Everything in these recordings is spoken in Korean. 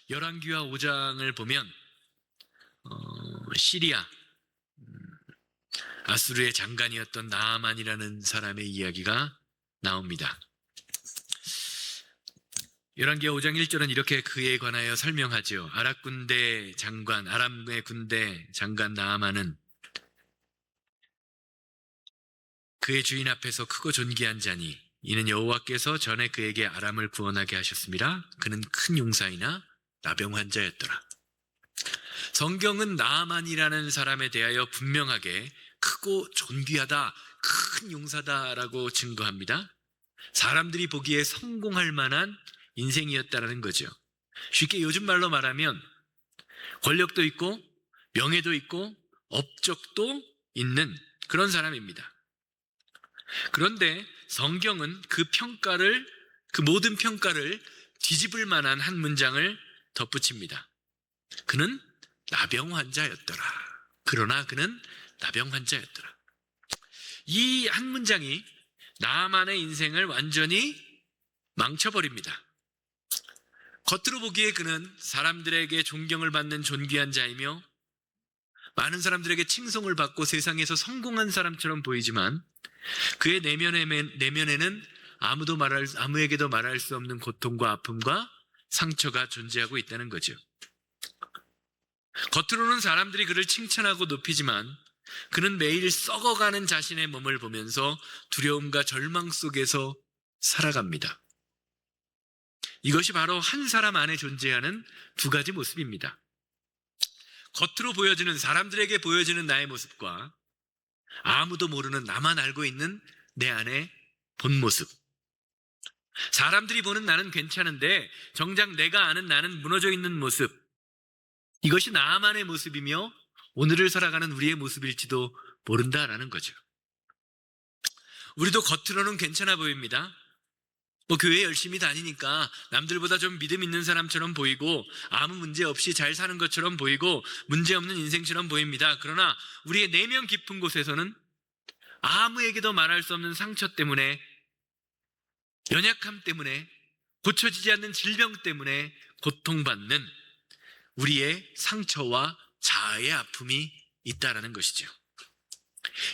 열왕기하 5장을 보면 시리아 아수르의 장관이었던 나아만이라는 사람의 이야기가 나옵니다. 열왕기하 5장 1절은 이렇게 그에 관하여 설명하죠. 아람의 군대 장관 나아만은 그의 주인 앞에서 크고 존귀한 자니 이는 여호와께서 전에 그에게 아람을 구원하게 하셨습니다. 그는 큰 용사이나 나병 환자였더라. 성경은 나아만이라는 사람에 대하여 분명하게 크고 존귀하다, 큰 용사다라고 증거합니다. 사람들이 보기에 성공할 만한 인생이었다라는 거죠. 쉽게 요즘 말로 말하면 권력도 있고 명예도 있고 업적도 있는 그런 사람입니다. 그런데 성경은 그 모든 평가를 뒤집을 만한 한 문장을 덧붙입니다. 그는 나병 환자였더라. 그러나 그는 나병 환자였더라. 이 한 문장이 나아만의 인생을 완전히 망쳐버립니다. 겉으로 보기에 그는 사람들에게 존경을 받는 존귀한 자이며 많은 사람들에게 칭송을 받고 세상에서 성공한 사람처럼 보이지만 그의 내면에는 아무에게도 말할 수 없는 고통과 아픔과 상처가 존재하고 있다는 거죠. 겉으로는 사람들이 그를 칭찬하고 높이지만 그는 매일 썩어가는 자신의 몸을 보면서 두려움과 절망 속에서 살아갑니다. 이것이 바로 한 사람 안에 존재하는 두 가지 모습입니다. 겉으로 보여지는, 사람들에게 보여지는 나의 모습과 아무도 모르는, 나만 알고 있는 내 안의 본 모습. 사람들이 보는 나는 괜찮은데 정작 내가 아는 나는 무너져 있는 모습. 이것이 나만의 모습이며 오늘을 살아가는 우리의 모습일지도 모른다라는 거죠. 우리도 겉으로는 괜찮아 보입니다. 교회 열심히 다니니까 남들보다 좀 믿음 있는 사람처럼 보이고 아무 문제 없이 잘 사는 것처럼 보이고 문제없는 인생처럼 보입니다. 그러나 우리의 내면 깊은 곳에서는 아무에게도 말할 수 없는 상처 때문에, 연약함 때문에, 고쳐지지 않는 질병 때문에 고통받는 우리의 상처와 자아의 아픔이 있다라는 것이죠.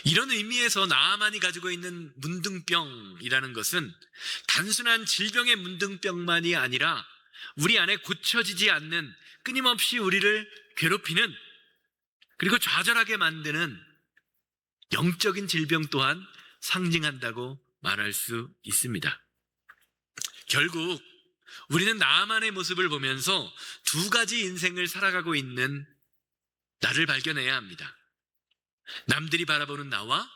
이런 의미에서 나아만이 가지고 있는 문둥병이라는 것은 단순한 질병의 문둥병만이 아니라 우리 안에 고쳐지지 않는, 끊임없이 우리를 괴롭히는, 그리고 좌절하게 만드는 영적인 질병 또한 상징한다고 말할 수 있습니다. 결국 우리는 나아만의 모습을 보면서 두 가지 인생을 살아가고 있는 나를 발견해야 합니다. 남들이 바라보는 나와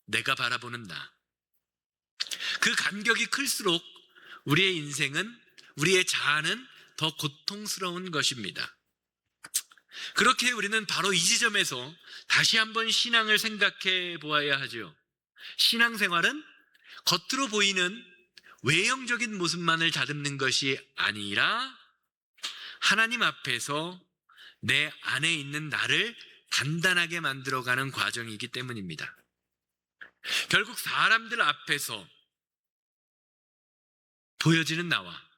내가 바라보는 나. 그 간격이 클수록 우리의 인생은, 우리의 자아는 더 고통스러운 것입니다. 그렇게 우리는 바로 이 지점에서 다시 한번 신앙을 생각해 보아야 하죠. 신앙생활은 겉으로 보이는 외형적인 모습만을 다듬는 것이 아니라 하나님 앞에서 내 안에 있는 나를 단단하게 만들어가는 과정이기 때문입니다. 결국 사람들 앞에서 보여지는 나와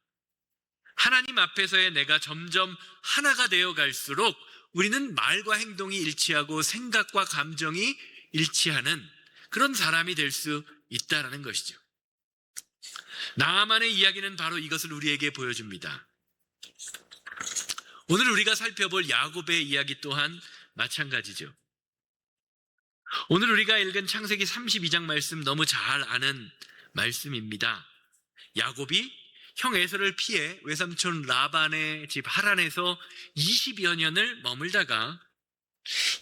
하나님 앞에서의 내가 점점 하나가 되어 갈수록 우리는 말과 행동이 일치하고 생각과 감정이 일치하는 그런 사람이 될 수 있다는 것이죠. 나아만의 이야기는 바로 이것을 우리에게 보여줍니다. 오늘 우리가 살펴볼 야곱의 이야기 또한 마찬가지죠. 오늘 우리가 읽은 창세기 32장 말씀 너무 잘 아는 말씀입니다. 야곱이 형 에서를 피해 외삼촌 라반의 집 하란에서 20여 년을 머물다가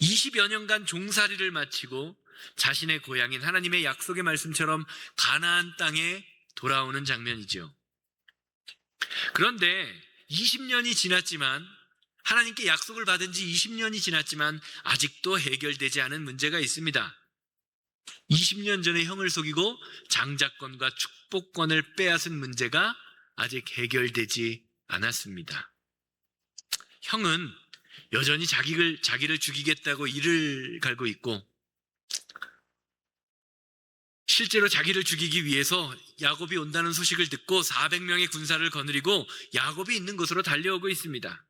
20여 년간 종살이를 마치고 자신의 고향인 하나님의 약속의 말씀처럼 가나안 땅에 돌아오는 장면이죠. 그런데 20년이 지났지만, 하나님께 약속을 받은 지 20년이 지났지만 아직도 해결되지 않은 문제가 있습니다. 20년 전에 형을 속이고 장자권과 축복권을 빼앗은 문제가 아직 해결되지 않았습니다. 형은 여전히 자기를 죽이겠다고 이를 갈고 있고, 실제로 자기를 죽이기 위해서 야곱이 온다는 소식을 듣고 400명의 군사를 거느리고 야곱이 있는 곳으로 달려오고 있습니다.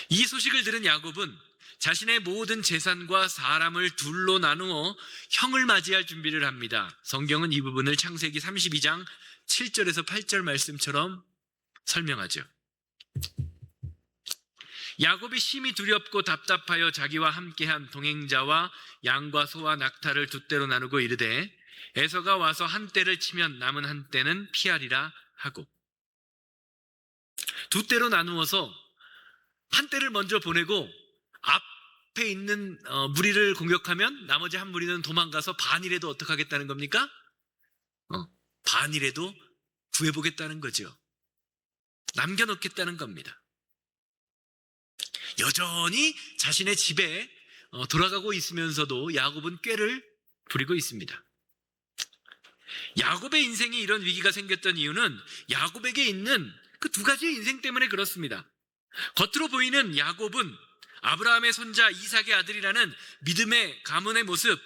이 소식을 들은 야곱은 자신의 모든 재산과 사람을 둘로 나누어 형을 맞이할 준비를 합니다. 성경은 이 부분을 창세기 32장 7절에서 8절 말씀처럼 설명하죠. 야곱이 심히 두렵고 답답하여 자기와 함께한 동행자와 양과 소와 낙타를 두 떼로 나누고 이르되 에서가 와서 한 떼를 치면 남은 한 떼는 피하리라 하고, 두 떼로 나누어서 한 떼를 먼저 보내고 앞에 있는 무리를 공격하면 나머지 한 무리는 도망가서 반이라도 어떻게 하겠다는 겁니까? 반이라도 구해보겠다는 거죠. 남겨놓겠다는 겁니다. 여전히 자신의 집에 돌아가고 있으면서도 야곱은 꾀를 부리고 있습니다. 야곱의 인생에 이런 위기가 생겼던 이유는 야곱에게 있는 그 두 가지의 인생 때문에 그렇습니다. 겉으로 보이는 야곱은 아브라함의 손자 이삭의 아들이라는 믿음의 가문의 모습,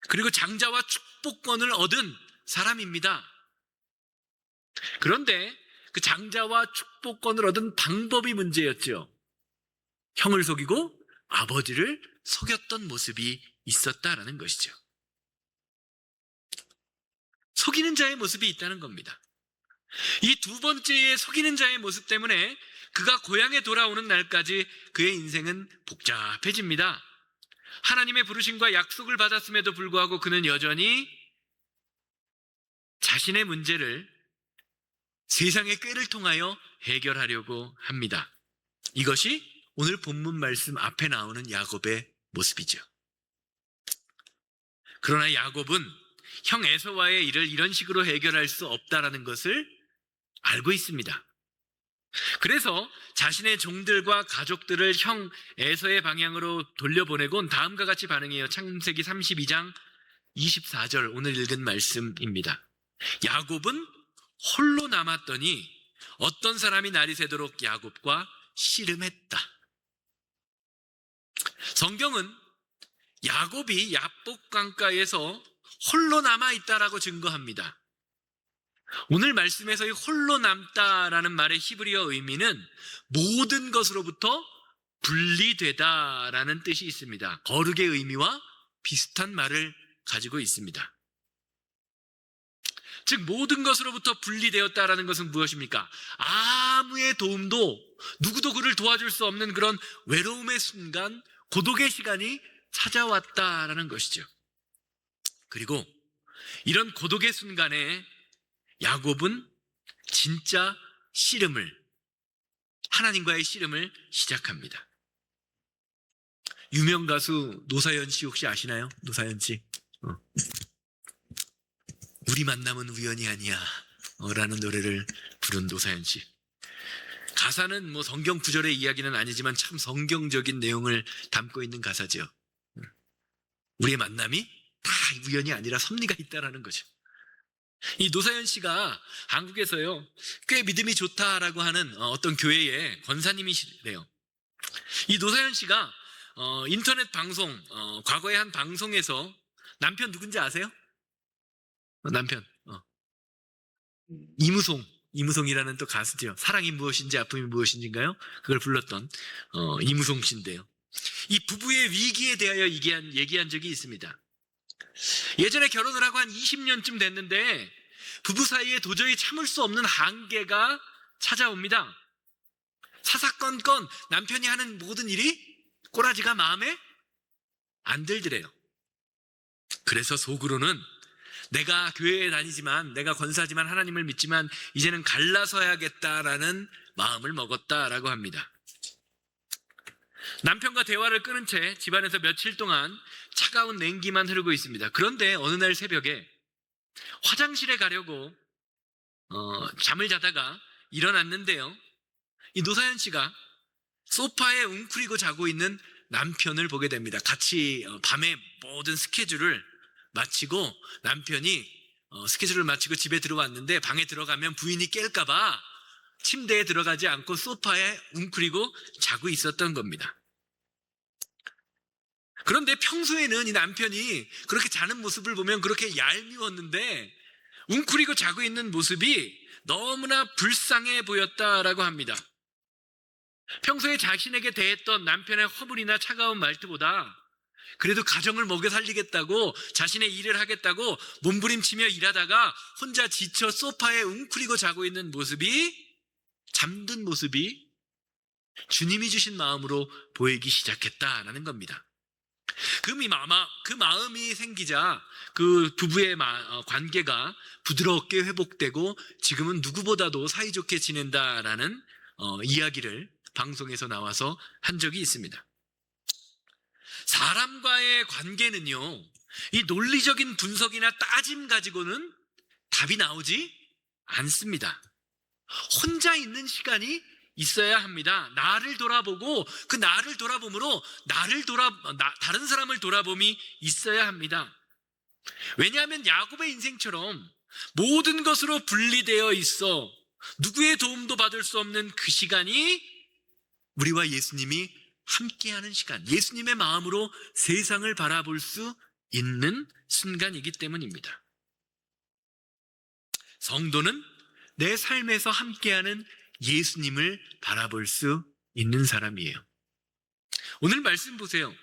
그리고 장자와 축복권을 얻은 사람입니다. 그런데 그 장자와 축복권을 얻은 방법이 문제였죠. 형을 속이고 아버지를 속였던 모습이 있었다라는 것이죠. 속이는 자의 모습이 있다는 겁니다. 이 두 번째의 속이는 자의 모습 때문에 그가 고향에 돌아오는 날까지 그의 인생은 복잡해집니다. 하나님의 부르심과 약속을 받았음에도 불구하고 그는 여전히 자신의 문제를 세상의 꾀를 통하여 해결하려고 합니다. 이것이 오늘 본문 말씀 앞에 나오는 야곱의 모습이죠. 그러나 야곱은 형 에서와의 일을 이런 식으로 해결할 수 없다라는 것을 알고 있습니다. 그래서 자신의 종들과 가족들을 형 에서의 방향으로 돌려보내곤 다음과 같이 반응해요. 창세기 32장 24절, 오늘 읽은 말씀입니다. 야곱은 홀로 남았더니 어떤 사람이 날이 새도록 야곱과 씨름했다. 성경은 야곱이 야복 강가에서 홀로 남아있다라고 증거합니다. 오늘 말씀에서의 홀로 남다라는 말의 히브리어 의미는 모든 것으로부터 분리되다라는 뜻이 있습니다. 거룩의 의미와 비슷한 말을 가지고 있습니다. 즉 모든 것으로부터 분리되었다라는 것은 무엇입니까? 아무의 도움도 누구도 그를 도와줄 수 없는 그런 외로움의 순간, 고독의 시간이 찾아왔다라는 것이죠. 그리고 이런 고독의 순간에 야곱은 진짜 씨름을, 하나님과의 씨름을 시작합니다. 유명 가수 노사연 씨 혹시 아시나요? 노사연 씨. 우리 만남은 우연이 아니야 라는 노래를 부른 노사연 씨. 가사는 뭐 성경 구절의 이야기는 아니지만 참 성경적인 내용을 담고 있는 가사죠. 우리의 만남이 다 우연이 아니라 섭리가 있다라는 거죠. 이 노사연 씨가 한국에서요 꽤 믿음이 좋다라고 하는 어떤 교회의 권사님이시래요. 이 노사연 씨가 인터넷 방송, 과거에 한 방송에서 남편 누군지 아세요? 남편 이무송이라는 또 가수죠. 사랑이 무엇인지 아픔이 무엇인지인가요? 그걸 불렀던 이무송 씨인데요. 이 부부의 위기에 대하여 얘기한 적이 있습니다. 예전에 결혼을 하고 한 20년쯤 됐는데 부부 사이에 도저히 참을 수 없는 한계가 찾아옵니다. 사사건건 남편이 하는 모든 일이 꼬라지가 마음에 안 들더래요. 그래서 속으로는 내가 교회에 다니지만, 내가 권사지만, 하나님을 믿지만 이제는 갈라서야겠다라는 마음을 먹었다라고 합니다. 남편과 대화를 끊은 채 집안에서 며칠 동안 차가운 냉기만 흐르고 있습니다. 그런데 어느 날 새벽에 화장실에 가려고 잠을 자다가 일어났는데요, 이 노사연 씨가 소파에 웅크리고 자고 있는 남편을 보게 됩니다. 같이 밤에 모든 스케줄을 마치고, 남편이 스케줄을 마치고 집에 들어왔는데 방에 들어가면 부인이 깰까봐 침대에 들어가지 않고 소파에 웅크리고 자고 있었던 겁니다. 그런데 평소에는 이 남편이 그렇게 자는 모습을 보면 그렇게 얄미웠는데 웅크리고 자고 있는 모습이 너무나 불쌍해 보였다라고 합니다. 평소에 자신에게 대했던 남편의 허물이나 차가운 말투보다 그래도 가정을 먹여 살리겠다고, 자신의 일을 하겠다고 몸부림치며 일하다가 혼자 지쳐 소파에 웅크리고 자고 있는 모습이, 잠든 모습이 주님이 주신 마음으로 보이기 시작했다라는 겁니다. 그 마음이 생기자 그 부부의 관계가 부드럽게 회복되고 지금은 누구보다도 사이좋게 지낸다라는 이야기를 방송에서 나와서 한 적이 있습니다. 사람과의 관계는요, 이 논리적인 분석이나 따짐 가지고는 답이 나오지 않습니다. 혼자 있는 시간이 있어야 합니다. 나를 돌아보고 그 나를 돌아봄으로 다른 사람을 돌아봄이 있어야 합니다. 왜냐하면 야곱의 인생처럼 모든 것으로 분리되어 있어 누구의 도움도 받을 수 없는 그 시간이 우리와 예수님이 함께하는 시간, 예수님의 마음으로 세상을 바라볼 수 있는 순간이기 때문입니다. 성도는 내 삶에서 함께하는 예수님을 바라볼 수 있는 사람이에요. 오늘 말씀 보세요.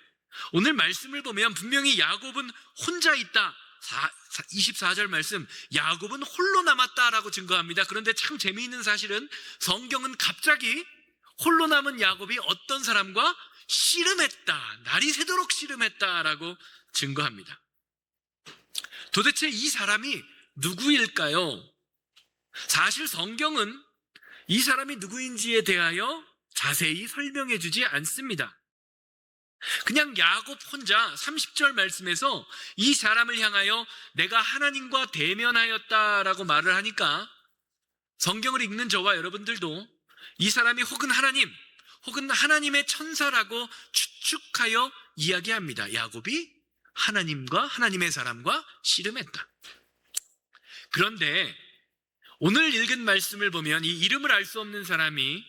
오늘 말씀을 보면 분명히 야곱은 혼자 있다. 24절 말씀, 야곱은 홀로 남았다라고 증거합니다. 그런데 참 재미있는 사실은 성경은 갑자기 홀로 남은 야곱이 어떤 사람과 씨름했다, 날이 새도록 씨름했다라고 증거합니다. 도대체 이 사람이 누구일까요? 사실 성경은 이 사람이 누구인지에 대하여 자세히 설명해 주지 않습니다. 그냥 야곱 혼자 30절 말씀에서 이 사람을 향하여 내가 하나님과 대면하였다라고 말을 하니까 성경을 읽는 저와 여러분들도 이 사람이 혹은 하나님, 혹은 하나님의 천사라고 추측하여 이야기합니다. 야곱이 하나님과 하나님의 사람과 씨름했다. 그런데 오늘 읽은 말씀을 보면 이 이름을 알 수 없는 사람이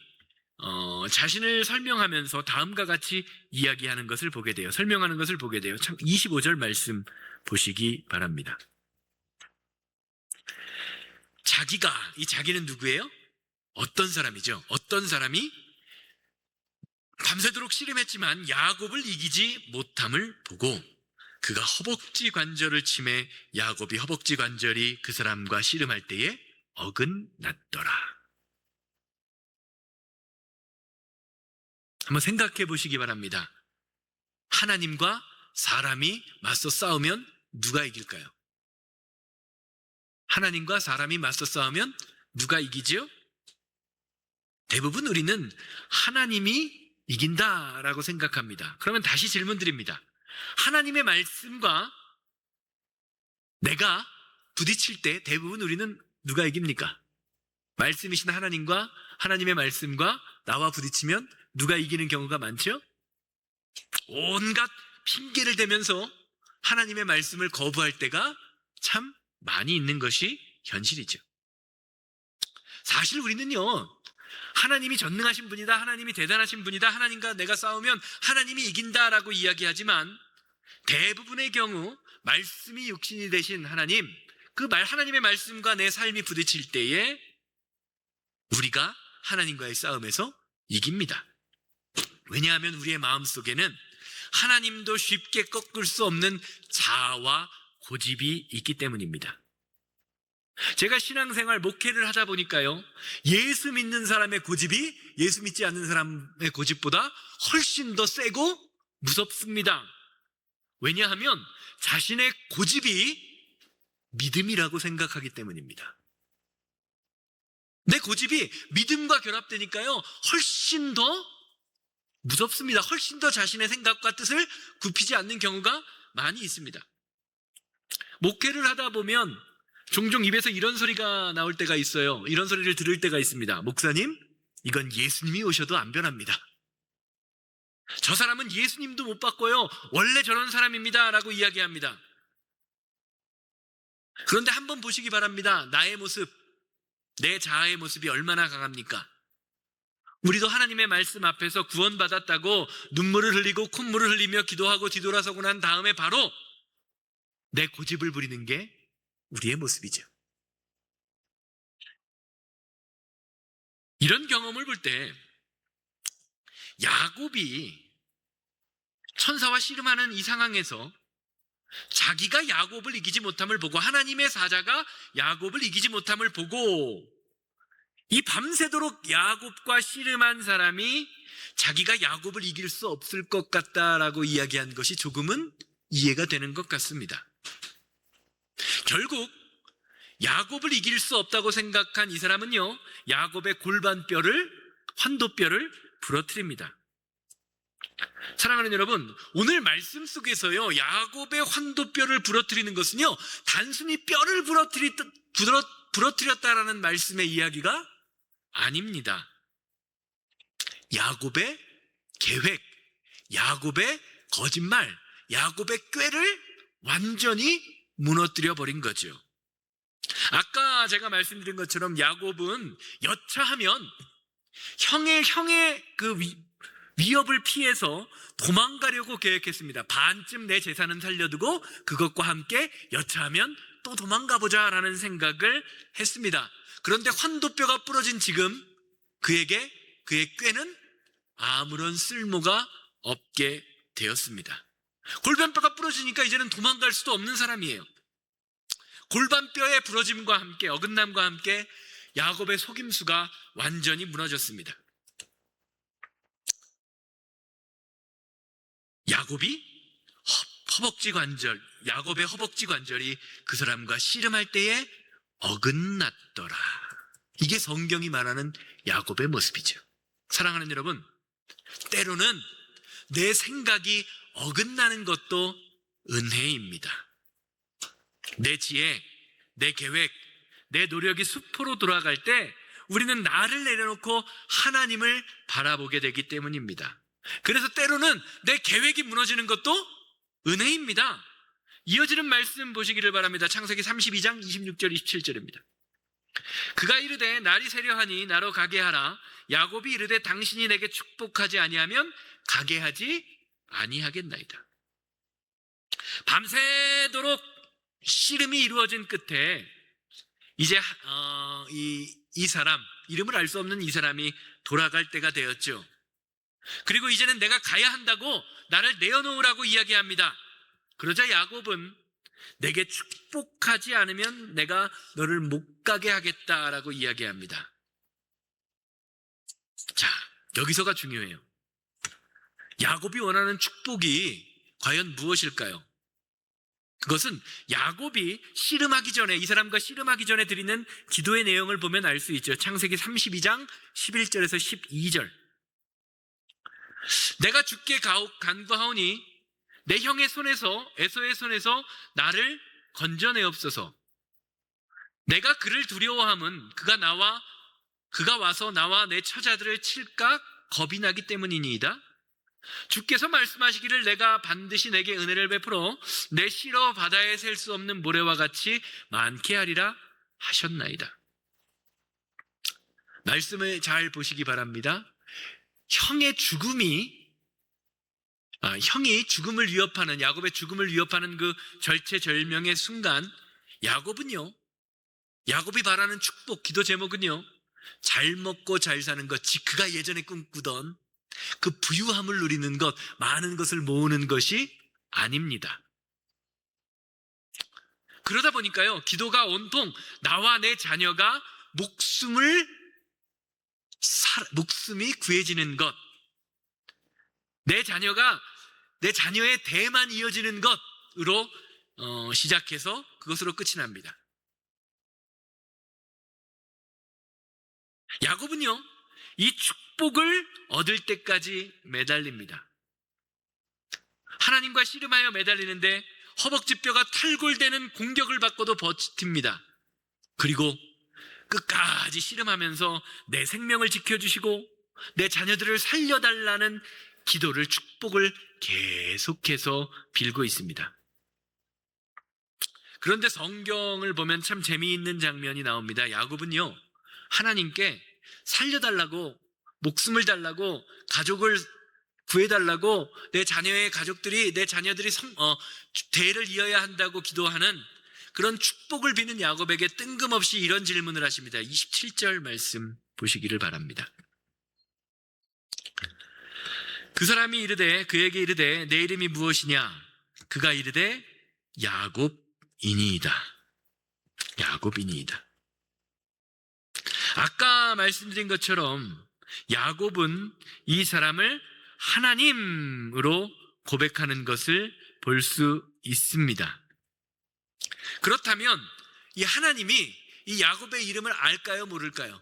자신을 설명하면서 다음과 같이 이야기하는 것을 보게 돼요. 설명하는 것을 보게 돼요. 참 25절 말씀 보시기 바랍니다. 이 자기는 누구예요? 어떤 사람이죠? 어떤 사람이 밤새도록 씨름했지만 야곱을 이기지 못함을 보고 그가 허벅지 관절을 치매 야곱이 허벅지 관절이 그 사람과 씨름할 때에 어긋났더라. 한번 생각해 보시기 바랍니다. 하나님과 사람이 맞서 싸우면 누가 이길까요? 하나님과 사람이 맞서 싸우면 누가 이기죠? 대부분 우리는 하나님이 이긴다라고 생각합니다. 그러면 다시 질문 드립니다. 하나님의 말씀과 내가 부딪힐 때 대부분 우리는 누가 이깁니까? 말씀이신 하나님과 하나님의 말씀과 나와 부딪히면 누가 이기는 경우가 많죠? 온갖 핑계를 대면서 하나님의 말씀을 거부할 때가 참 많이 있는 것이 현실이죠. 사실 우리는요, 하나님이 전능하신 분이다, 하나님이 대단하신 분이다, 하나님과 내가 싸우면 하나님이 이긴다라고 이야기하지만 대부분의 경우 말씀이 육신이 되신 하나님, 하나님의 말씀과 내 삶이 부딪힐 때에 우리가 하나님과의 싸움에서 이깁니다. 왜냐하면 우리의 마음속에는 하나님도 쉽게 꺾을 수 없는 자아와 고집이 있기 때문입니다. 제가 신앙생활 목회를 하다 보니까요, 예수 믿는 사람의 고집이 예수 믿지 않는 사람의 고집보다 훨씬 더 세고 무섭습니다. 왜냐하면 자신의 고집이 믿음이라고 생각하기 때문입니다. 내 고집이 믿음과 결합되니까요, 훨씬 더 무섭습니다. 훨씬 더 자신의 생각과 뜻을 굽히지 않는 경우가 많이 있습니다. 목회를 하다 보면 종종 입에서 이런 소리가 나올 때가 있어요. 이런 소리를 들을 때가 있습니다. 목사님, 이건 예수님이 오셔도 안 변합니다. 저 사람은 예수님도 못 바꿔요. 원래 저런 사람입니다. 라고 이야기합니다. 그런데 한번 보시기 바랍니다. 나의 모습, 내 자아의 모습이 얼마나 강합니까? 우리도 하나님의 말씀 앞에서 구원받았다고 눈물을 흘리고 콧물을 흘리며 기도하고 뒤돌아서고 난 다음에 바로 내 고집을 부리는 게 우리의 모습이죠. 이런 경험을 볼 때 야곱이 천사와 씨름하는 이 상황에서 자기가 야곱을 이기지 못함을 보고, 하나님의 사자가 야곱을 이기지 못함을 보고, 이 밤새도록 야곱과 씨름한 사람이 자기가 야곱을 이길 수 없을 것 같다라고 이야기한 것이 조금은 이해가 되는 것 같습니다. 결국 야곱을 이길 수 없다고 생각한 이 사람은요, 야곱의 골반뼈를, 환도뼈를 부러뜨립니다. 사랑하는 여러분, 오늘 말씀 속에서요, 야곱의 환도뼈를 부러뜨리는 것은요, 단순히 뼈를 부러뜨렸다라는 말씀의 이야기가 아닙니다. 야곱의 계획, 야곱의 거짓말, 야곱의 꾀를 완전히 무너뜨려 버린 거죠. 아까 제가 말씀드린 것처럼 야곱은 여차하면 형의 그 위협을 피해서 도망가려고 계획했습니다. 반쯤 내 재산은 살려두고 그것과 함께 여차하면 또 도망가 보자라는 생각을 했습니다. 그런데 환도뼈가 부러진 지금 그의 꾀는 아무런 쓸모가 없게 되었습니다. 골반뼈가 부러지니까 이제는 도망갈 수도 없는 사람이에요. 골반뼈의 부러짐과 함께, 어긋남과 함께 야곱의 속임수가 완전히 무너졌습니다. 야곱의 허벅지 관절이 그 사람과 씨름할 때에 어긋났더라. 이게 성경이 말하는 야곱의 모습이죠. 사랑하는 여러분, 때로는 내 생각이 어긋나는 것도 은혜입니다. 내 지혜, 내 계획, 내 노력이 수포로 돌아갈 때 우리는 나를 내려놓고 하나님을 바라보게 되기 때문입니다. 그래서 때로는 내 계획이 무너지는 것도 은혜입니다. 이어지는 말씀 보시기를 바랍니다. 창세기 32장 26절 27절입니다. 그가 이르되 날이 새려하니 나로 가게 하라. 야곱이 이르되 당신이 내게 축복하지 아니하면 가게 하지 아니하겠나이다. 밤새도록 씨름이 이루어진 끝에 이제 이 사람, 이름을 알 수 없는 이 사람이 돌아갈 때가 되었죠. 그리고 이제는 내가 가야 한다고 나를 내어놓으라고 이야기합니다. 그러자 야곱은 내게 축복하지 않으면 내가 너를 못 가게 하겠다라고 이야기합니다. 자, 여기서가 중요해요. 야곱이 원하는 축복이 과연 무엇일까요? 그것은 야곱이 씨름하기 전에, 이 사람과 씨름하기 전에 드리는 기도의 내용을 보면 알 수 있죠. 창세기 32장 11절에서 12절. 내가 주께 간구하오니 내 형의 손에서, 에서의 손에서 나를 건져내옵소서. 내가 그를 두려워함은 그가 와서 나와 내 처자들을 칠까 겁이 나기 때문이니이다. 주께서 말씀하시기를 내가 반드시 내게 은혜를 베풀어 내 실어 바다에 셀 수 없는 모래와 같이 많게 하리라 하셨나이다. 말씀을 잘 보시기 바랍니다. 형이 죽음을 위협하는, 야곱의 죽음을 위협하는 그 절체절명의 순간, 야곱이 바라는 축복, 기도 제목은요, 잘 먹고 잘 사는 것, 그가 예전에 꿈꾸던 그 부유함을 누리는 것, 많은 것을 모으는 것이 아닙니다. 그러다 보니까요, 기도가 온통 나와 내 자녀가 목숨이 구해지는 것, 내 자녀의 대만 이어지는 것으로 시작해서 그것으로 끝이 납니다. 야곱은요, 이 축복을 얻을 때까지 매달립니다. 하나님과 씨름하여 매달리는데 허벅지뼈가 탈골되는 공격을 받고도 버팁니다. 그리고 끝까지 씨름하면서 내 생명을 지켜주시고 내 자녀들을 살려달라는 기도를, 축복을 계속해서 빌고 있습니다. 그런데 성경을 보면 참 재미있는 장면이 나옵니다. 야곱은요, 하나님께 살려달라고, 목숨을 달라고, 가족을 구해달라고, 내 자녀들이 대를 이어야 한다고 기도하는 그런 축복을 비는 야곱에게 뜬금없이 이런 질문을 하십니다. 27절 말씀 보시기를 바랍니다. 그 사람이 그에게 이르되 내 이름이 무엇이냐? 그가 이르되 야곱이니이다. 야곱이니이다. 아까 말씀드린 것처럼 야곱은 이 사람을 하나님으로 고백하는 것을 볼 수 있습니다. 그렇다면 이 하나님이 이 야곱의 이름을 알까요? 모를까요?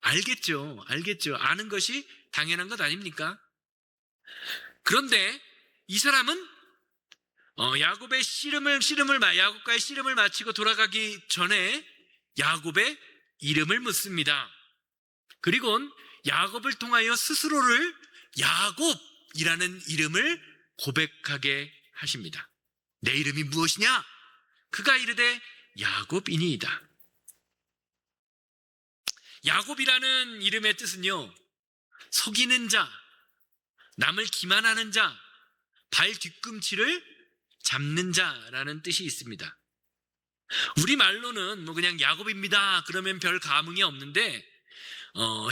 알겠죠. 아는 것이 당연한 것 아닙니까? 그런데 이 사람은 야곱과의 씨름을 마치고 돌아가기 전에 야곱의 이름을 묻습니다. 그리고는 야곱을 통하여 스스로를 야곱이라는 이름을 고백하게 하십니다. 내 이름이 무엇이냐? 그가 이르되 야곱이니이다. 야곱이라는 이름의 뜻은요, 속이는 자, 남을 기만하는 자, 발 뒤꿈치를 잡는 자라는 뜻이 있습니다. 우리말로는 그냥 야곱입니다 그러면 별 감흥이 없는데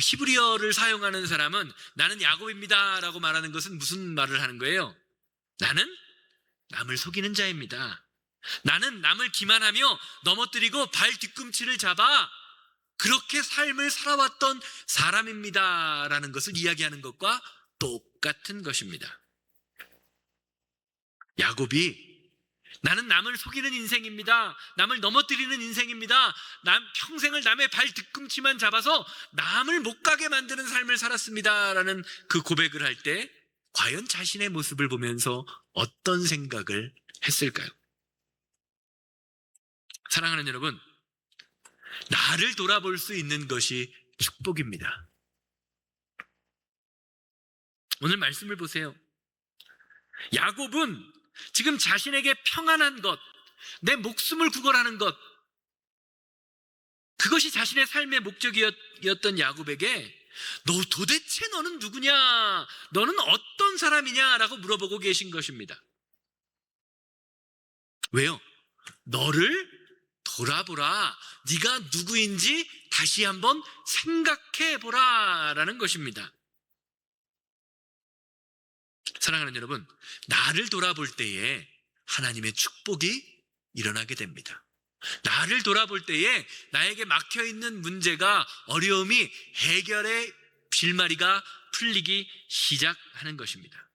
히브리어를 사용하는 사람은 나는 야곱입니다 라고 말하는 것은 무슨 말을 하는 거예요? 나는 남을 속이는 자입니다. 나는 남을 기만하며 넘어뜨리고 발 뒤꿈치를 잡아 그렇게 삶을 살아왔던 사람입니다 라는 것을 이야기하는 것과 똑같은 것입니다. 야곱이 나는 남을 속이는 인생입니다. 남을 넘어뜨리는 인생입니다. 평생을 남의 발 뒤꿈치만 잡아서 남을 못 가게 만드는 삶을 살았습니다 라는 그 고백을 할 때 과연 자신의 모습을 보면서 어떤 생각을 했을까요? 사랑하는 여러분, 나를 돌아볼 수 있는 것이 축복입니다. 오늘 말씀을 보세요. 야곱은 지금 자신에게 평안한 것, 내 목숨을 구걸하는 것, 그것이 자신의 삶의 목적이었던 야곱에게 도대체 너는 누구냐? 너는 어떤 사람이냐? 라고 물어보고 계신 것입니다. 왜요? 너를 돌아보라. 네가 누구인지 다시 한번 생각해보라 라는 것입니다. 사랑하는 여러분, 나를 돌아볼 때에 하나님의 축복이 일어나게 됩니다. 나를 돌아볼 때에 나에게 막혀있는 문제가, 어려움이, 해결의 빌마리가 풀리기 시작하는 것입니다.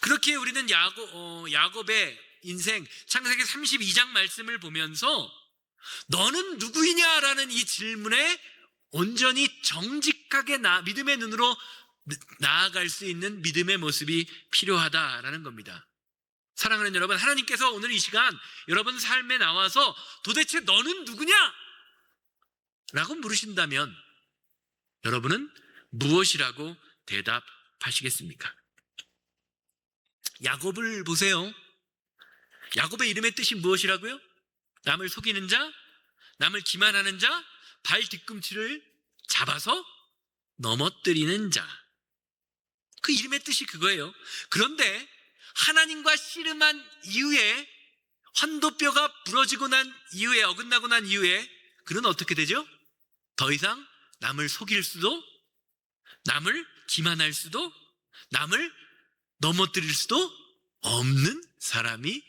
그렇게 우리는 야곱의 인생, 창세기 32장 말씀을 보면서 너는 누구이냐라는 이 질문에 온전히 정직하게 믿음의 눈으로 나아갈 수 있는 믿음의 모습이 필요하다라는 겁니다. 사랑하는 여러분, 하나님께서 오늘 이 시간 여러분 삶에 나와서 도대체 너는 누구냐? 라고 물으신다면 여러분은 무엇이라고 대답하시겠습니까? 야곱을 보세요. 야곱의 이름의 뜻이 무엇이라고요? 남을 속이는 자, 남을 기만하는 자, 발 뒤꿈치를 잡아서 넘어뜨리는 자. 그 이름의 뜻이 그거예요. 그런데 하나님과 씨름한 이후에, 환도뼈가 부러지고 난 이후에, 어긋나고 난 이후에 그는 어떻게 되죠? 더 이상 남을 속일 수도, 남을 기만할 수도, 남을 넘어뜨릴 수도 없는 사람이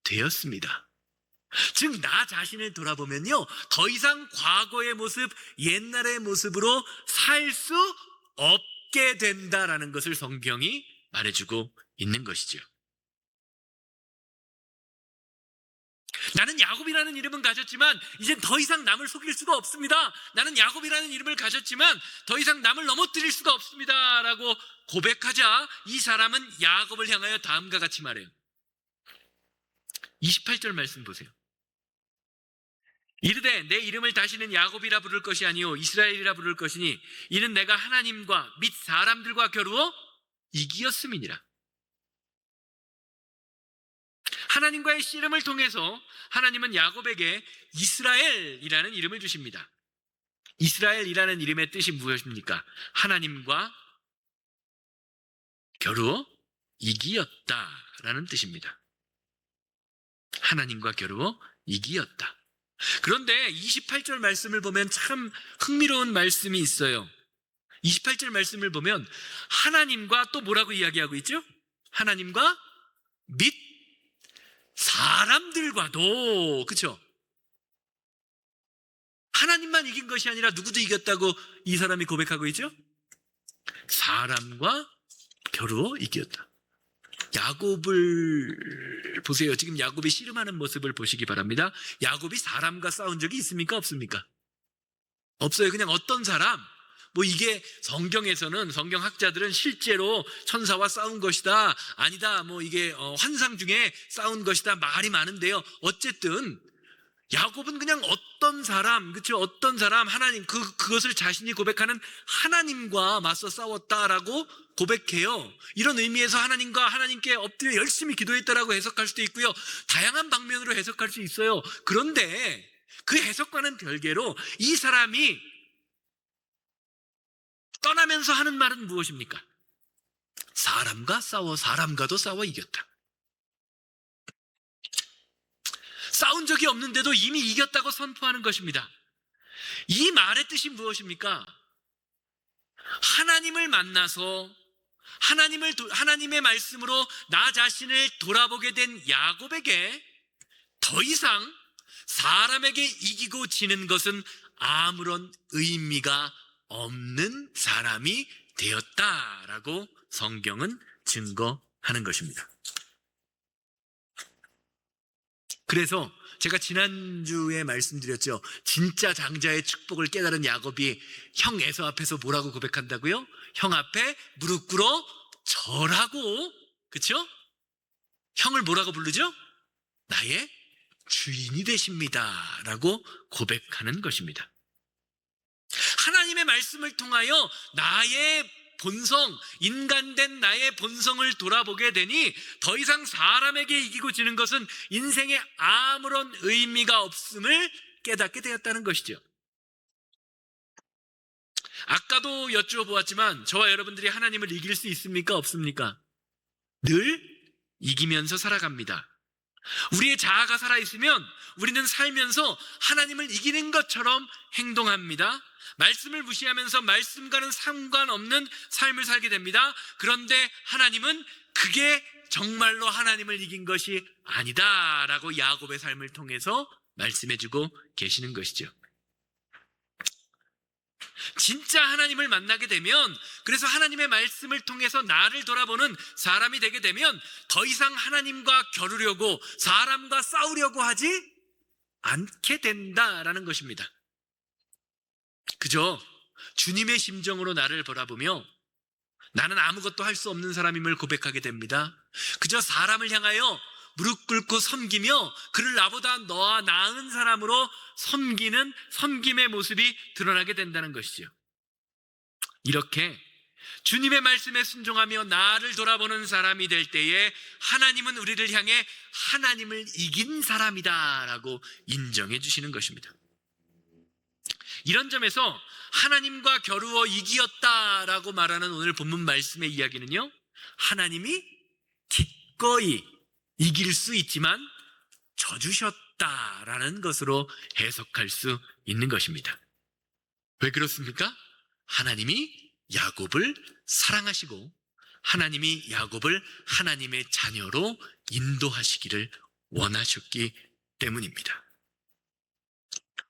되었습니다. 즉 나 자신을 돌아보면요, 더 이상 과거의 모습, 옛날의 모습으로 살 수 없게 된다라는 것을 성경이 말해주고 있는 것이죠. 나는 야곱이라는 이름은 가졌지만 이젠 더 이상 남을 속일 수가 없습니다. 나는 야곱이라는 이름을 가졌지만 더 이상 남을 넘어뜨릴 수가 없습니다 라고 고백하자 이 사람은 야곱을 향하여 다음과 같이 말해요. 28절 말씀 보세요. 이르되 내 이름을 다시는 야곱이라 부를 것이 아니요 이스라엘이라 부를 것이니 이는 내가 하나님과 및 사람들과 겨루어 이기었음이니라. 하나님과의 씨름을 통해서 하나님은 야곱에게 이스라엘이라는 이름을 주십니다. 이스라엘이라는 이름의 뜻이 무엇입니까? 하나님과 겨루어 이기었다라는 뜻입니다. 하나님과 겨루어 이기었다. 그런데 28절 말씀을 보면 참 흥미로운 말씀이 있어요. 28절 말씀을 보면 하나님과 또 뭐라고 이야기하고 있죠? 하나님과 및 사람들과도, 그렇죠? 하나님만 이긴 것이 아니라 누구도 이겼다고 이 사람이 고백하고 있죠? 사람과 겨루어 이겼다. 야곱을 보세요. 지금 야곱이 씨름하는 모습을 보시기 바랍니다. 야곱이 사람과 싸운 적이 있습니까? 없습니까? 없어요. 그냥 어떤 사람, 뭐 이게 성경에서는, 성경학자들은 실제로 천사와 싸운 것이다, 아니다, 뭐 이게 환상 중에 싸운 것이다, 말이 많은데요. 어쨌든 야곱은 그냥 어떤 사람, 그렇죠? 어떤 사람, 하나님, 그것을 자신이 고백하는 하나님과 맞서 싸웠다라고 고백해요. 이런 의미에서 하나님께 엎드려 열심히 기도했다라고 해석할 수도 있고요. 다양한 방면으로 해석할 수 있어요. 그런데 그 해석과는 별개로 이 사람이 떠나면서 하는 말은 무엇입니까? 사람과도 싸워 이겼다. 싸운 적이 없는데도 이미 이겼다고 선포하는 것입니다. 이 말의 뜻이 무엇입니까? 하나님을 만나서 하나님의 말씀으로 나 자신을 돌아보게 된 야곱에게 더 이상 사람에게 이기고 지는 것은 아무런 의미가 없는 사람이 되었다라고 성경은 증거하는 것입니다. 그래서 제가 지난주에 말씀드렸죠. 진짜 장자의 축복을 깨달은 야곱이 형 에서 앞에서 뭐라고 고백한다고요? 형 앞에 무릎 꿇어 절하고, 그렇죠? 형을 뭐라고 부르죠? 나의 주인이 되십니다 라고 고백하는 것입니다. 하나님의 말씀을 통하여 나의 본성, 인간된 나의 본성을 돌아보게 되니 더 이상 사람에게 이기고 지는 것은 인생에 아무런 의미가 없음을 깨닫게 되었다는 것이죠. 아까도 여쭈어보았지만 저와 여러분들이 하나님을 이길 수 있습니까? 없습니까? 늘 이기면서 살아갑니다. 우리의 자아가 살아있으면 우리는 살면서 하나님을 이기는 것처럼 행동합니다. 말씀을 무시하면서 말씀과는 상관없는 삶을 살게 됩니다. 그런데 하나님은 그게 정말로 하나님을 이긴 것이 아니다라고 야곱의 삶을 통해서 말씀해주고 계시는 것이죠. 진짜 하나님을 만나게 되면, 그래서 하나님의 말씀을 통해서 나를 돌아보는 사람이 되게 되면 더 이상 하나님과 겨루려고, 사람과 싸우려고 하지 않게 된다라는 것입니다. 그저 주님의 심정으로 나를 바라보며 나는 아무것도 할 수 없는 사람임을 고백하게 됩니다. 그저 사람을 향하여 무릎 꿇고 섬기며 그를 나보다 너와 나은 사람으로 섬기는 섬김의 모습이 드러나게 된다는 것이죠. 이렇게 주님의 말씀에 순종하며 나를 돌아보는 사람이 될 때에 하나님은 우리를 향해 하나님을 이긴 사람이다라고 인정해 주시는 것입니다. 이런 점에서 하나님과 겨루어 이기었다라고 말하는 오늘 본문 말씀의 이야기는요, 하나님이 기꺼이 이길 수 있지만 져주셨다라는 것으로 해석할 수 있는 것입니다. 왜 그렇습니까? 하나님이 야곱을 사랑하시고 하나님이 야곱을 하나님의 자녀로 인도하시기를 원하셨기 때문입니다.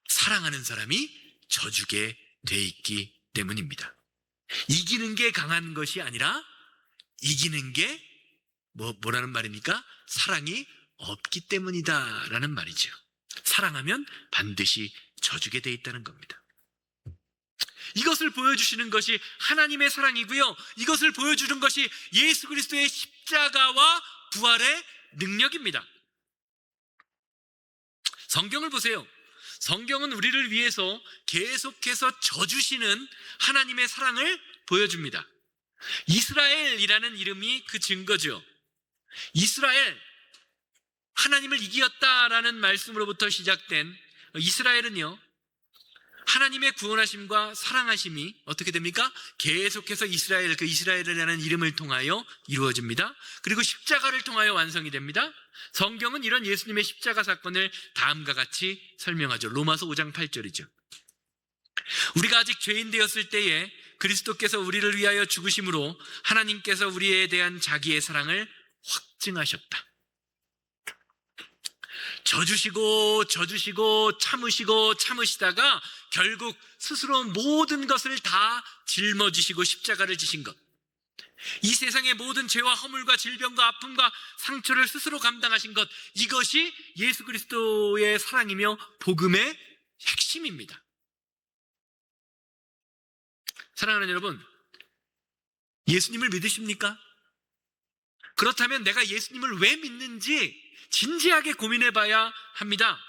사랑하는 사람이 져주게 돼 있기 때문입니다. 이기는 게 강한 것이 아니라 이기는 게 뭐라는 말입니까? 사랑이 없기 때문이다라는 말이죠. 사랑하면 반드시 져주게 돼 있다는 겁니다. 이것을 보여주시는 것이 하나님의 사랑이고요, 이것을 보여주는 것이 예수 그리스도의 십자가와 부활의 능력입니다. 성경을 보세요. 성경은 우리를 위해서 계속해서 져주시는 하나님의 사랑을 보여줍니다. 이스라엘이라는 이름이 그 증거죠. 이스라엘, 하나님을 이겼다라는 말씀으로부터 시작된 이스라엘은요, 하나님의 구원하심과 사랑하심이 어떻게 됩니까? 계속해서 이스라엘, 그 이스라엘이라는 이름을 통하여 이루어집니다. 그리고 십자가를 통하여 완성이 됩니다. 성경은 이런 예수님의 십자가 사건을 다음과 같이 설명하죠. 로마서 5장 8절이죠. 우리가 아직 죄인 되었을 때에 그리스도께서 우리를 위하여 죽으심으로 하나님께서 우리에 대한 자기의 사랑을 확증하셨다. 져주시고 참으시다가 결국 스스로 모든 것을 다 짊어지시고 십자가를 지신 것, 이 세상의 모든 죄와 허물과 질병과 아픔과 상처를 스스로 감당하신 것, 이것이 예수 그리스도의 사랑이며 복음의 핵심입니다. 사랑하는 여러분, 예수님을 믿으십니까? 그렇다면 내가 예수님을 왜 믿는지 진지하게 고민해봐야 합니다.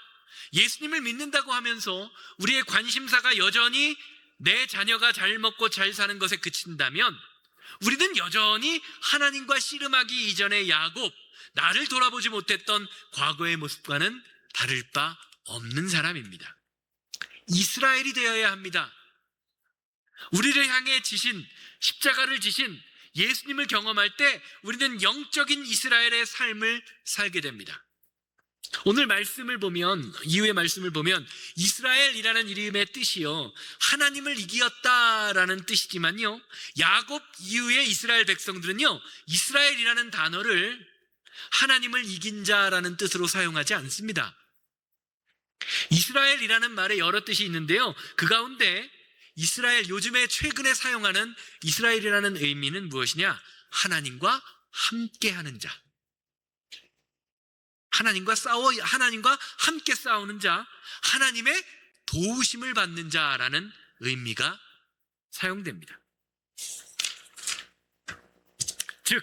예수님을 믿는다고 하면서 우리의 관심사가 여전히 내 자녀가 잘 먹고 잘 사는 것에 그친다면 우리는 여전히 하나님과 씨름하기 이전의 야곱, 나를 돌아보지 못했던 과거의 모습과는 다를 바 없는 사람입니다. 이스라엘이 되어야 합니다. 우리를 향해 지신, 십자가를 지신 예수님을 경험할 때 우리는 영적인 이스라엘의 삶을 살게 됩니다. 오늘 말씀을 보면, 이후의 말씀을 보면 이스라엘이라는 이름의 뜻이요, 하나님을 이기었다라는 뜻이지만요, 야곱 이후의 이스라엘 백성들은요, 이스라엘이라는 단어를 하나님을 이긴 자라는 뜻으로 사용하지 않습니다. 이스라엘이라는 말에 여러 뜻이 있는데요, 그 가운데 이스라엘, 요즘에 최근에 사용하는 이스라엘이라는 의미는 무엇이냐? 하나님과 함께하는 자, 하나님과 함께 싸우는 자, 하나님의 도우심을 받는 자라는 의미가 사용됩니다. 즉,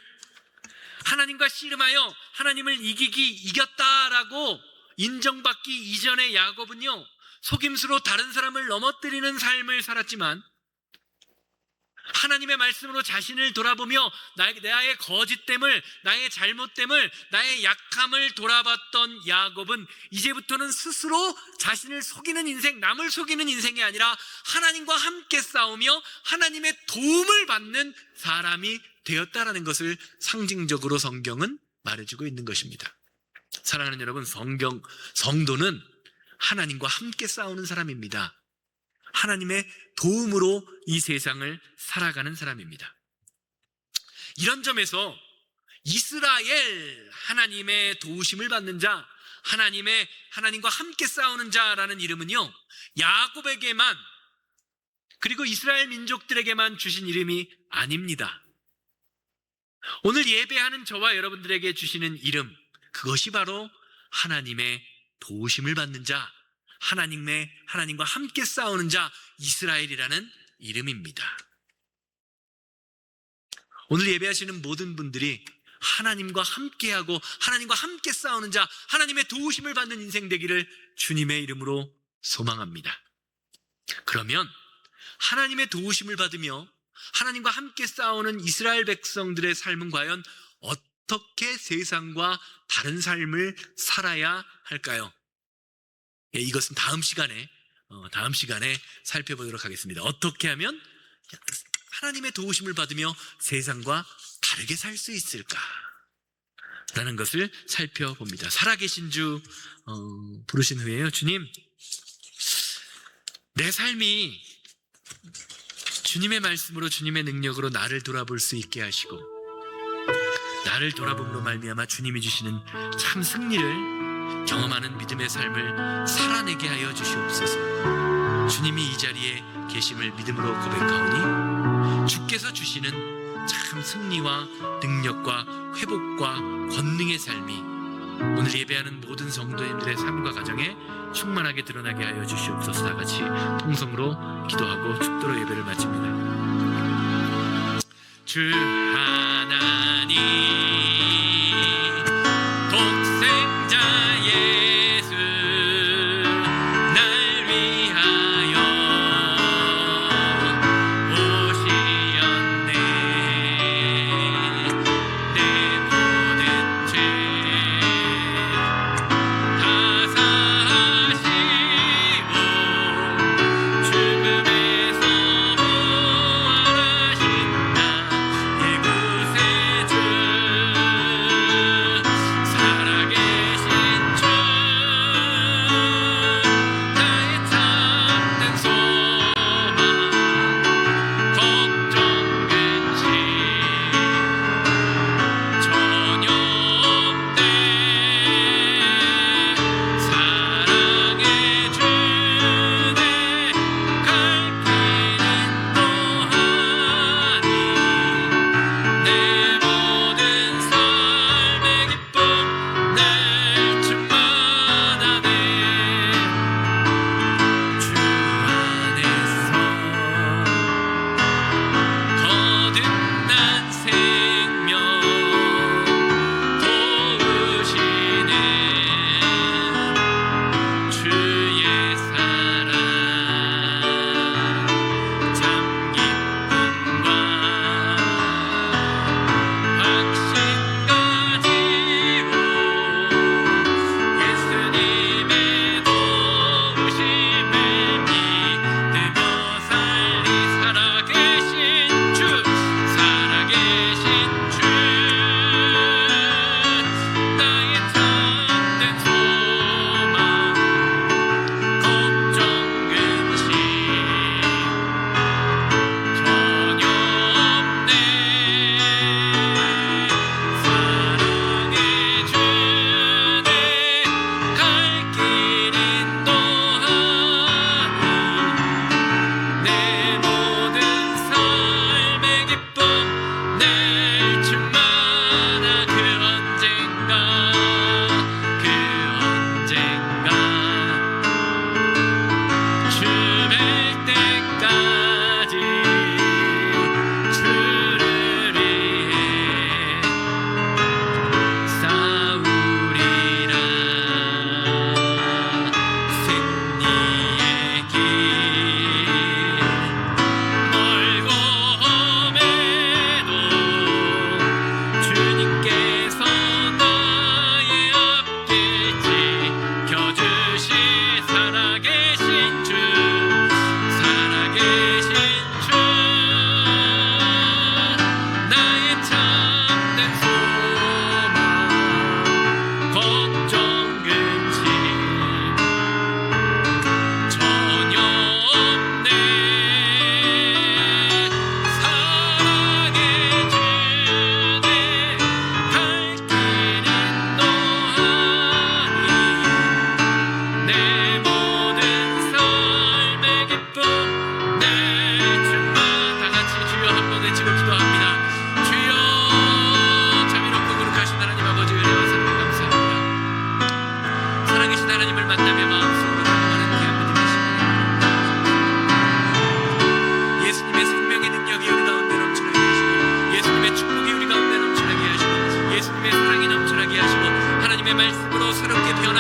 하나님과 씨름하여 하나님을 이겼다라고 인정받기 이전의 야곱은요, 속임수로 다른 사람을 넘어뜨리는 삶을 살았지만 하나님의 말씀으로 자신을 돌아보며 나의 거짓됨을, 나의 잘못됨을, 나의 약함을 돌아봤던 야곱은 이제부터는 스스로 자신을 속이는 인생, 남을 속이는 인생이 아니라 하나님과 함께 싸우며 하나님의 도움을 받는 사람이 되었다라는 것을 상징적으로 성경은 말해주고 있는 것입니다. 사랑하는 여러분, 성도는 하나님과 함께 싸우는 사람입니다. 하나님의 도움으로 이 세상을 살아가는 사람입니다. 이런 점에서 이스라엘, 하나님의 도우심을 받는 자, 하나님과 함께 싸우는 자라는 이름은요, 야곱에게만, 그리고 이스라엘 민족들에게만 주신 이름이 아닙니다. 오늘 예배하는 저와 여러분들에게 주시는 이름, 그것이 바로 하나님의 도우심을 받는 자, 하나님과 함께 싸우는 자, 이스라엘이라는 이름입니다. 오늘 예배하시는 모든 분들이 하나님과 함께하고 하나님과 함께 싸우는 자, 하나님의 도우심을 받는 인생 되기를 주님의 이름으로 소망합니다. 그러면 하나님의 도우심을 받으며 하나님과 함께 싸우는 이스라엘 백성들의 삶은 과연 어떻게 세상과 다른 삶을 살아야 할까요? 이것은 다음 시간에 살펴보도록 하겠습니다. 어떻게 하면 하나님의 도우심을 받으며 세상과 다르게 살 수 있을까? 라는 것을 살펴봅니다. 살아계신 주 부르신 후에요, 주님, 내 삶이 주님의 말씀으로, 주님의 능력으로 나를 돌아볼 수 있게 하시고, 나를 돌아봄으로 말미암아 주님이 주시는 참 승리를 경험하는 믿음의 삶을 살아내게 하여 주시옵소서. 주님이 이 자리에 계심을 믿음으로 고백하오니 주께서 주시는 참 승리와 능력과 회복과 권능의 삶이 오늘 예배하는 모든 성도님들의 삶과 가정에 충만하게 드러나게 하여 주시옵소서. 다 같이 통성으로 기도하고 축도로 예배를 마칩니다. 주 하나님, 독생자 예수, 날 위하여 오시었네. 내 모든 죄 다 사하시고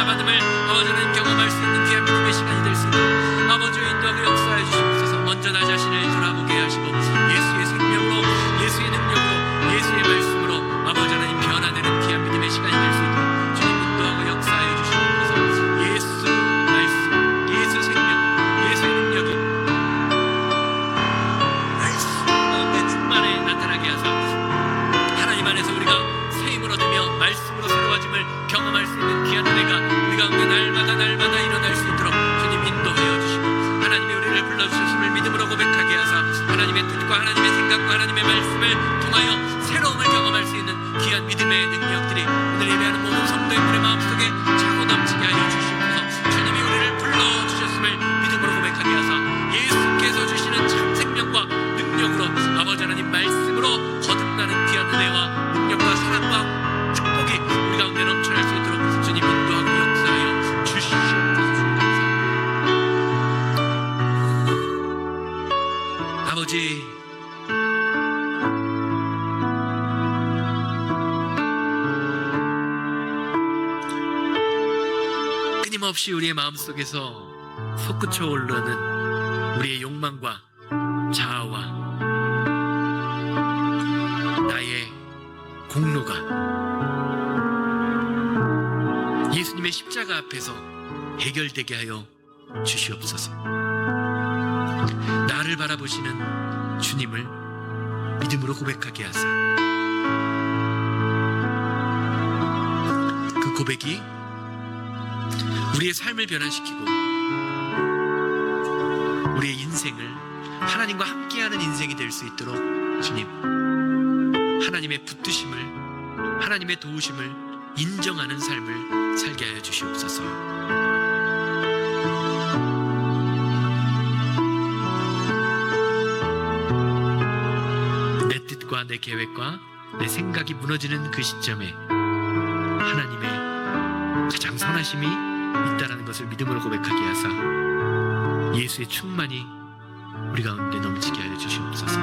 변화 받음을 아버지 하나님 경험할 수 있는 귀한 믿음의 시간이 될 수 있도록 아버지의 인도하고 역사해 주시옵소서. 먼저 나 자신을 돌아보게 하시고 예수의 생명으로, 예수의 능력으로, 예수의 말씀으로 아버지 하나님 변화되는 귀한 믿음의 시간이 될 수 있도록 주님 인도하고 역사해 주시옵소서. 예수 말씀, 예수 생명, 예수의 능력이 말씀 가운데 충만에 나타나게 하사 하나님 안에서 우리가 새 힘을 얻으며 말씀으로 새로워짐을 경험할 수 있는 귀한 은혜가 우리 가운데 날마다 일어날 수 있도록 주님 인도하여 주시고 하나님이 우리를 불러주셨음을 믿음으로 고백하게 하사 하나님의 뜻과 하나님의 생각과 하나님의 말씀을 통하여 새로움을 경험할 수 있는 귀한 믿음의 능력들이 오늘 예배하는 모든 성도님들의 마음속에 차고 넘치게 하여 주시옵소서. 주님이 우리를 불러주셨음을 믿음으로 고백하게 하사 예수께서 주시는 참 생명과 능력으로 아버지 하나님 말씀으로 거듭나는 귀한 은혜와 능력과 사랑과 축복이 우리 가운데 넘쳐날 수 있도록 주님 인도하고 역사하여 주시옵소서. 감사합니다. 아버지, 끊임없이 우리의 마음속에서 솟구쳐 오르는 우리의 욕망과 자아와 나의 공로가 예수님의 십자가 앞에서 해결되게 하여 주시옵소서. 나를 바라보시는 주님을 믿음으로 고백하게 하사 그 고백이 우리의 삶을 변화시키고 우리의 인생을 하나님과 함께하는 인생이 될 수 있도록 주님 하나님의 붙드심을, 하나님의 도우심을 인정하는 삶을 살게 하여 주시옵소서. 내 뜻과 내 계획과 내 생각이 무너지는 그 시점에 하나님의 가장 선하심이 있다라는 것을 믿음으로 고백하게 하사 예수의 충만이 우리 가운데 넘치게 하여 주시옵소서.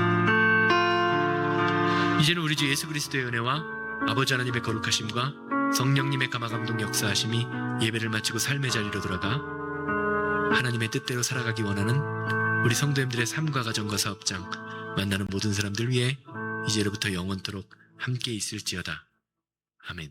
이제는 우리 주 예수 그리스도의 은혜와 아버지 하나님의 거룩하심과 성령님의 감화감동 역사하심이 예배를 마치고 삶의 자리로 돌아가 하나님의 뜻대로 살아가기 원하는 우리 성도님들의 삶과 가정과 사업장 만나는 모든 사람들 위해 이제로부터 영원토록 함께 있을지어다. 아멘.